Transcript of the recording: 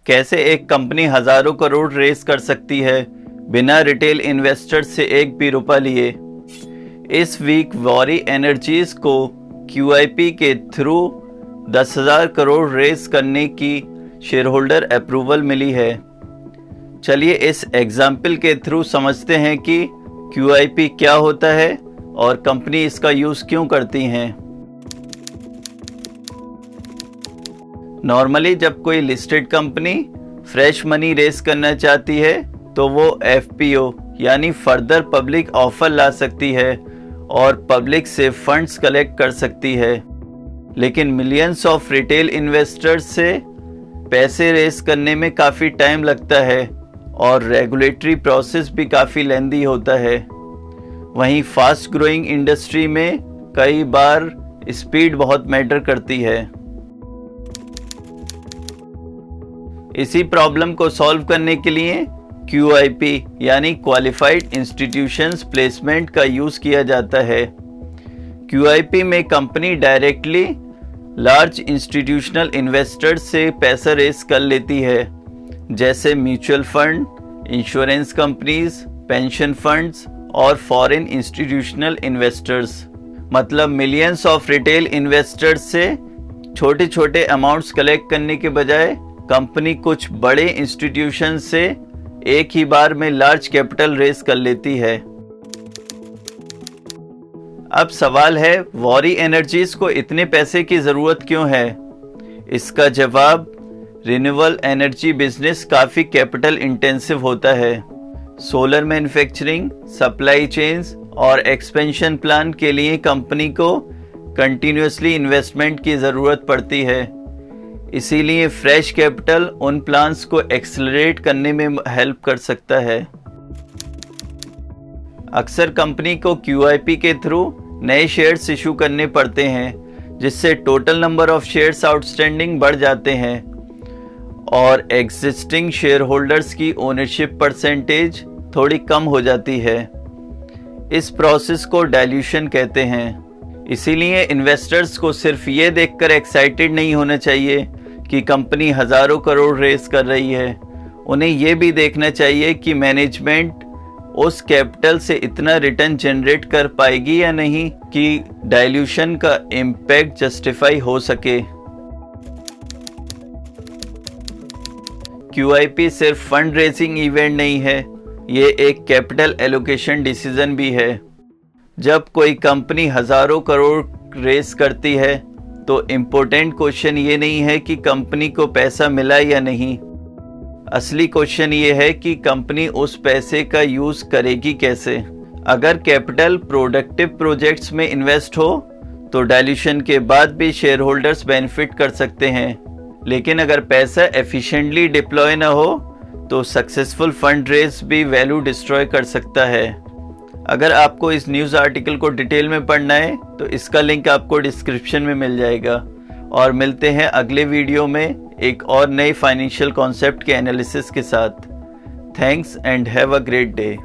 कैसे एक कंपनी हजारों करोड़ रेस कर सकती है बिना रिटेल इन्वेस्टर्स से एक भी रुपया लिए। इस वीक वॉरी एनर्जीज को QIP के थ्रू 10,000 करोड़ रेस करने की शेयर होल्डर अप्रूवल मिली है। चलिए इस एग्जाम्पल के थ्रू समझते हैं कि QIP क्या होता है और कंपनी इसका यूज़ क्यों करती हैं। नॉर्मली जब कोई listed company fresh money raise करना चाहती है तो वो FPO यानी फर्दर पब्लिक ऑफर ला सकती है और पब्लिक से फंड्स कलेक्ट कर सकती है। लेकिन मिलियंस ऑफ रिटेल इन्वेस्टर्स से पैसे रेस करने में काफ़ी टाइम लगता है और रेगुलेटरी प्रोसेस भी काफ़ी लेंदी होता है। वहीं फास्ट ग्रोइंग इंडस्ट्री में कई बार स्पीड बहुत मैटर करती है। इसी प्रॉब्लम को सॉल्व करने के लिए QIP यानी क्वालिफाइड इंस्टीट्यूशंस प्लेसमेंट का यूज़ किया जाता है। QIP में company directly large institutional investors से पैसा रेस कर लेती है, जैसे mutual fund, insurance companies, pension funds और फॉरेन इंस्टीट्यूशनल इन्वेस्टर्स। मतलब मिलियंस ऑफ रिटेल इन्वेस्टर्स से छोटे छोटे अमाउंट्स कलेक्ट करने के बजाय कंपनी कुछ बड़े इंस्टीट्यूशन से एक ही बार में लार्ज कैपिटल रेस कर लेती है। अब सवाल है, वॉरी एनर्जीज को इतने पैसे की ज़रूरत क्यों है? इसका जवाब, रिन्यूएबल एनर्जी बिजनेस काफ़ी कैपिटल इंटेंसिव होता है। सोलर मैन्युफैक्चरिंग, सप्लाई चेन्स और एक्सपेंशन प्लान के लिए कंपनी को कंटिन्यूसली इन्वेस्टमेंट की ज़रूरत पड़ती है। इसीलिए फ्रेश कैपिटल उन प्लान्स को एक्सेलरेट करने में हेल्प कर सकता है। अक्सर कंपनी को QIP के थ्रू नए शेयर्स इशू करने पड़ते हैं, जिससे total number of shares outstanding बढ़ जाते हैं और एग्जिस्टिंग शेयर होल्डर्स की ओनरशिप परसेंटेज थोड़ी कम हो जाती है। इस प्रोसेस को डाइल्यूशन कहते हैं। इसीलिए इन्वेस्टर्स को सिर्फ ये देखकर एक्साइटेड नहीं होना चाहिए कि कंपनी हजारों करोड़ रेस कर रही है। उन्हें ये भी देखना चाहिए कि मैनेजमेंट उस कैपिटल से इतना रिटर्न जनरेट कर पाएगी या नहीं कि डाइल्यूशन का इम्पैक्ट जस्टिफाई हो सके। QIP सिर्फ फंड रेजिंग इवेंट नहीं है, ये एक कैपिटल एलोकेशन डिसीजन भी है। जब कोई कंपनी हजारों करोड़ रेस करती है तो इम्पोर्टेंट क्वेश्चन ये नहीं है कि कंपनी को पैसा मिला या नहीं। असली क्वेश्चन ये है कि कंपनी उस पैसे का यूज़ करेगी कैसे। अगर कैपिटल प्रोडक्टिव प्रोजेक्ट्स में इन्वेस्ट हो तो डाइल्यूशन के बाद भी शेयर होल्डर्स बेनिफिट कर सकते हैं, लेकिन अगर पैसा एफिशिएंटली डिप्लॉय ना हो तो सक्सेसफुल फंड रेस भी वैल्यू डिस्ट्रॉय कर सकता है। अगर आपको इस न्यूज़ आर्टिकल को डिटेल में पढ़ना है तो इसका लिंक आपको डिस्क्रिप्शन में मिल जाएगा। और मिलते हैं अगले वीडियो में एक और नए फाइनेंशियल कॉन्सेप्ट के एनालिसिस के साथ। Thanks and have a great day.